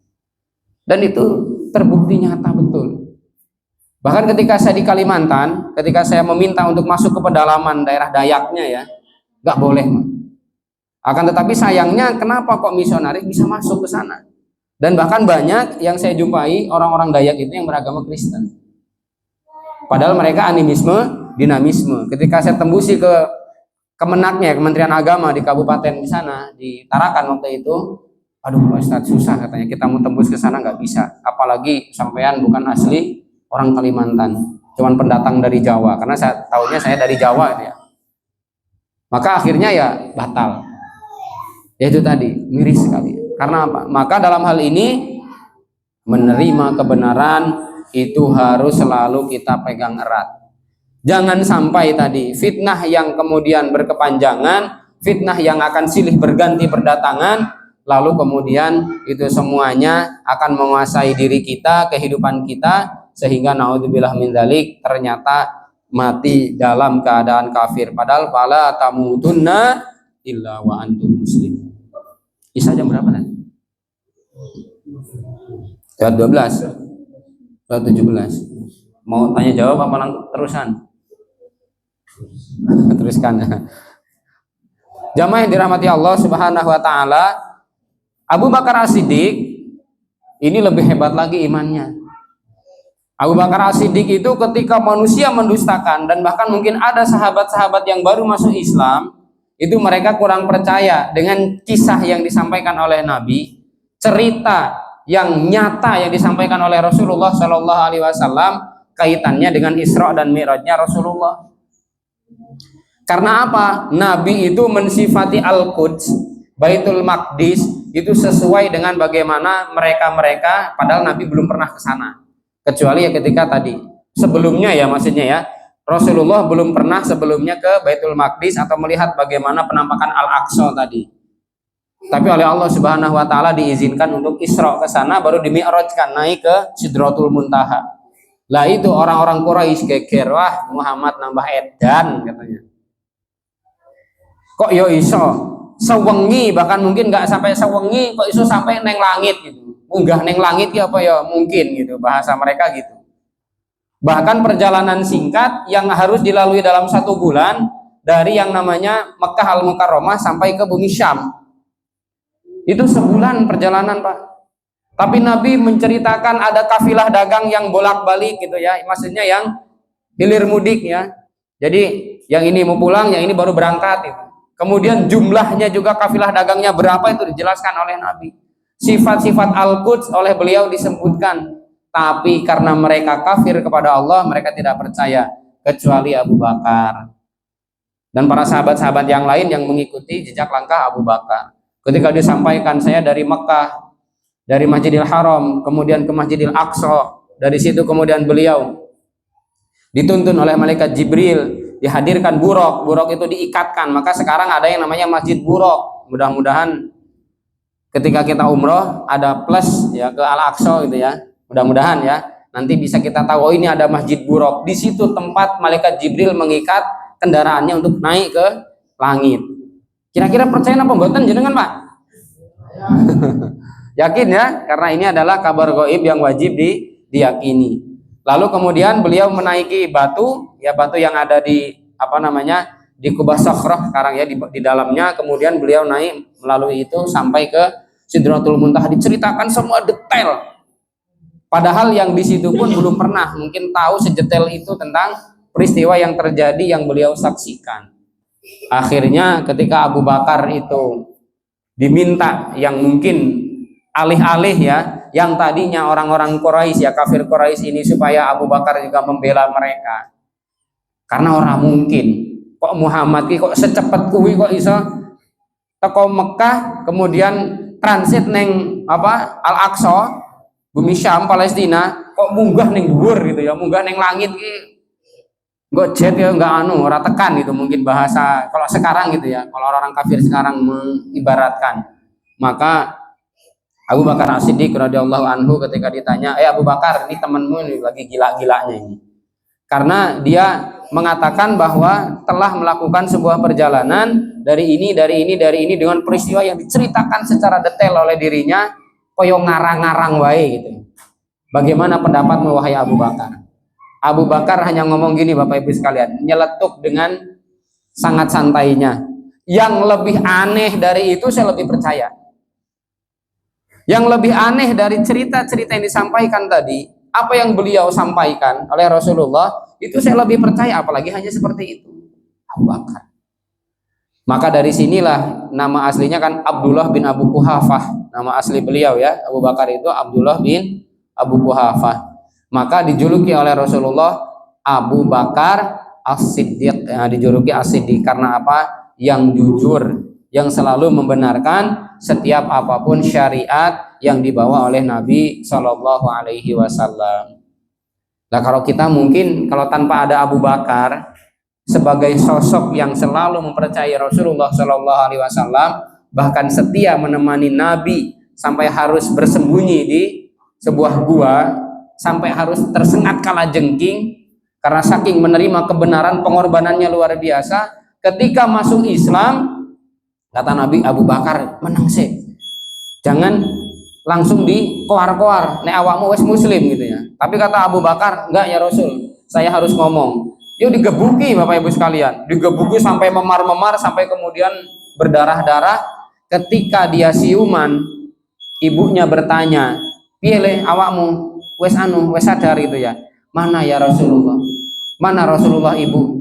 S1: Dan itu terbukti nyata betul. Bahkan ketika saya di Kalimantan, ketika saya meminta untuk masuk ke pedalaman daerah Dayaknya ya, nggak boleh. Akan tetapi sayangnya kenapa kok misionaris bisa masuk ke sana? Dan bahkan banyak yang saya jumpai orang-orang Dayak itu yang beragama Kristen. Padahal mereka animisme, dinamisme. Ketika saya tembusi ke Kemenaknya, Kementerian Agama di kabupaten di sana, di Tarakan waktu itu, aduh Ustaz susah katanya, kita mau tembus ke sana nggak bisa. Apalagi sampean bukan asli orang Kalimantan, cuman pendatang dari Jawa. Karena saya tahunya saya dari Jawa ya. Maka akhirnya ya batal. Ya itu tadi, miris sekali. Karena apa? Maka dalam hal ini menerima kebenaran itu harus selalu kita pegang erat. Jangan sampai tadi fitnah yang kemudian berkepanjangan, fitnah yang akan silih berganti berdatangan, lalu kemudian itu semuanya akan menguasai diri kita, kehidupan kita, sehingga naudzubillah min dzalik ternyata mati dalam keadaan kafir. Padahal fala tamutunna illa wa antum muslimun. Isya jam berapa kan? Jam 12. Jam 17. Mau tanya jawab apa terusan? Teruskan. Jamaah yang dirahmati Allah Subhanahu wa taala, Abu Bakar As-Siddiq ini lebih hebat lagi imannya. Abu Bakar As-Siddiq itu ketika manusia mendustakan dan bahkan mungkin ada sahabat-sahabat yang baru masuk Islam, itu mereka kurang percaya dengan kisah yang disampaikan oleh Nabi, cerita yang nyata yang disampaikan oleh Rasulullah Shallallahu Alaihi Wasallam, kaitannya dengan Isra dan Mi'rajnya Rasulullah. Karena apa? Nabi itu mensifati Al-Quds, Baitul Maqdis itu sesuai dengan bagaimana mereka, padahal Nabi belum pernah ke sana, kecuali ya ketika tadi sebelumnya ya, maksudnya ya, Rasulullah belum pernah sebelumnya ke Baitul Maqdis atau melihat bagaimana penampakan Al-Aqsa tadi. Tapi oleh Allah Subhanahu wa taala diizinkan untuk Isra ke sana, baru dimi'rajkan naik ke Sidratul Muntaha. Lah itu orang-orang Quraisy geger, wah Muhammad nambah edan katanya. Kok yo iso sewengi, bahkan mungkin nggak sampai sewengi, kok iso sampai neng langit gitu. Munggah neng langit ya apa ya mungkin gitu, bahasa mereka gitu. Bahkan perjalanan singkat yang harus dilalui dalam 1 bulan dari yang namanya Mekkah Al-Mukarramah sampai ke bumi Syam. Itu sebulan perjalanan, Pak. Tapi Nabi menceritakan ada kafilah dagang yang bolak-balik gitu ya. Maksudnya yang hilir mudik ya. Jadi yang ini mau pulang, yang ini baru berangkat gitu. Kemudian jumlahnya juga kafilah dagangnya berapa itu dijelaskan oleh Nabi. Sifat-sifat Al-Quds oleh beliau disebutkan. Tapi karena mereka kafir kepada Allah, mereka tidak percaya, kecuali Abu Bakar dan para sahabat-sahabat yang lain yang mengikuti jejak langkah Abu Bakar. Ketika disampaikan saya dari Mekah, dari Masjidil Haram, kemudian ke Masjidil Aqsa, dari situ kemudian beliau dituntun oleh malaikat Jibril, dihadirkan buraq itu diikatkan, maka sekarang ada yang namanya Masjid Buraq. Mudah-mudahan ketika kita umroh ada plus ya ke Al-Aqsa gitu ya. Mudah-mudahan ya nanti bisa kita tahu, oh ini ada Masjid Buraq. Di situ tempat malaikat Jibril mengikat kendaraannya untuk naik ke langit. Kira-kira percaya apa mboten jenengan, Pak? Yakin ya, karena ini adalah kabar gaib yang wajib diyakini. Lalu kemudian beliau menaiki batu, ya batu yang ada di di Kubah Sakhrah sekarang ya di dalamnya. Kemudian beliau naik melalui itu sampai ke Sidratul Muntaha, diceritakan semua detail. Padahal yang di situ pun belum pernah mungkin tahu sedetail itu tentang peristiwa yang terjadi yang beliau saksikan. Akhirnya ketika Abu Bakar itu diminta yang mungkin alih-alih ya, yang tadinya orang-orang Quraisy ya, kafir Quraisy ini, supaya Abu Bakar juga membela mereka. Karena orang mungkin kok Muhammad kok secepat kuwi kok iso teko Mekah kemudian transit neng Al-Aqsa, bumi Syam Palestina, kok munggah neng dhuwur gitu ya, munggah neng langit ki Gojek ya nggak ora tekan gitu mungkin bahasa kalau sekarang gitu ya. Kalau orang kafir sekarang mengibaratkan, maka Abu Bakar As-Siddiq radhiyallahu anhu ketika ditanya, Abu Bakar, ini temanmu ini lagi gila-gilanya ini." Karena dia mengatakan bahwa telah melakukan sebuah perjalanan dari ini dengan peristiwa yang diceritakan secara detail oleh dirinya, koyo ngarang-ngarang wae gitu. Bagaimana pendapatmu wahai Abu Bakar? Abu Bakar hanya ngomong gini, Bapak Ibu sekalian, nyeletuk dengan sangat santainya. Yang lebih aneh dari itu saya lebih percaya. Yang lebih aneh dari cerita-cerita yang disampaikan tadi, apa yang beliau sampaikan oleh Rasulullah, itu saya lebih percaya, apalagi hanya seperti itu. Abu Bakar. Maka dari sinilah nama aslinya kan Abdullah bin Abu Quhafah. Nama asli beliau ya, Abu Bakar itu Abdullah bin Abu Quhafah. Maka dijuluki oleh Rasulullah Abu Bakar As-Siddiq, dijuluki As-Siddiq karena apa? Yang jujur, yang selalu membenarkan setiap apapun syariat yang dibawa oleh Nabi Shallallahu Alaihi Wasallam. Nah, kalau kita mungkin kalau tanpa ada Abu Bakar sebagai sosok yang selalu mempercayai Rasulullah Shallallahu Alaihi Wasallam, bahkan setia menemani Nabi sampai harus bersembunyi di sebuah gua, sampai harus tersengat kalajengking karena saking menerima kebenaran, pengorbanannya luar biasa. Ketika masuk Islam, kata Nabi, Abu Bakar menang sih, jangan langsung di koar-koar, nek awakmu wes muslim gitu ya. Tapi kata Abu Bakar, enggak ya Rasul, saya harus ngomong. Yuk digebuki Bapak Ibu sekalian, digebuki sampai memar-memar, sampai kemudian berdarah-darah. Ketika dia siuman, ibunya bertanya, pilih awakmu wes sadar itu ya. Mana ya Rasulullah? Mana Rasulullah ibu?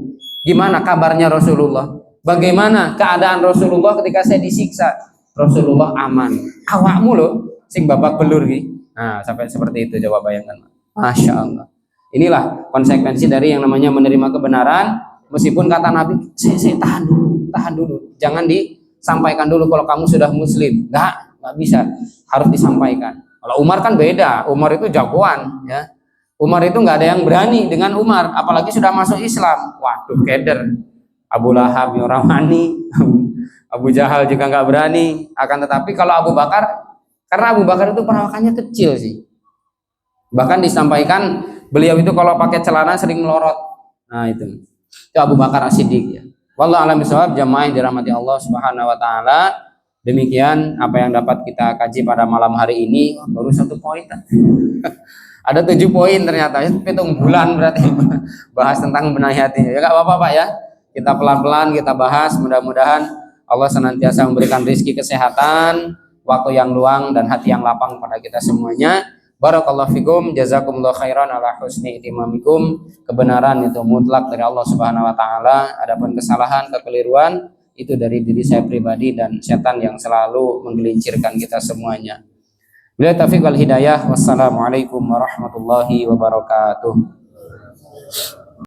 S1: Gimana kabarnya Rasulullah? Bagaimana keadaan Rasulullah ketika saya disiksa? Rasulullah aman. Awakmu loh sing babak belur ki. Nah, sampai seperti itu, coba bayangkan. Masya Allah. Inilah konsekuensi dari yang namanya menerima kebenaran, meskipun kata Nabi, saya tahan dulu. Jangan disampaikan dulu kalau kamu sudah muslim. Nggak bisa. Harus disampaikan. Kalau Umar kan beda. Umar itu jagoan ya. Umar itu nggak ada yang berani dengan Umar, apalagi sudah masuk Islam. Waduh, keder. Abu Lahab orang mani, Abu Jahal juga nggak berani. Akan tetapi kalau Abu Bakar, karena Abu Bakar itu perawakannya kecil sih. Bahkan disampaikan beliau itu kalau pakai celana sering melorot. Nah itu Abu Bakar As-Siddiq ya. Wallahu a'lam bishawab, jamaah yang dirahmati Allah Subhanahu wa taala. Demikian apa yang dapat kita kaji pada malam hari ini. Baru 1 poin. Ada 7 poin ternyata. Hitung bulan berarti bahas tentang benahi hati. Ya nggak apa-apa Pak ya. Kita pelan-pelan kita bahas. Mudah-mudahan Allah senantiasa memberikan rezeki kesehatan, waktu yang luang dan hati yang lapang pada kita semuanya. Barakallahu fikum, jazakumullah khairan ala husni itimamikum. Kebenaran itu mutlak dari Allah Subhanahu wa taala. Adapun kesalahan, kekeliruan itu dari diri saya pribadi dan setan yang selalu menggelincirkan kita semuanya. Bila taufiq wal hidayah. Wassalamualaikum warahmatullahi wabarakatuh.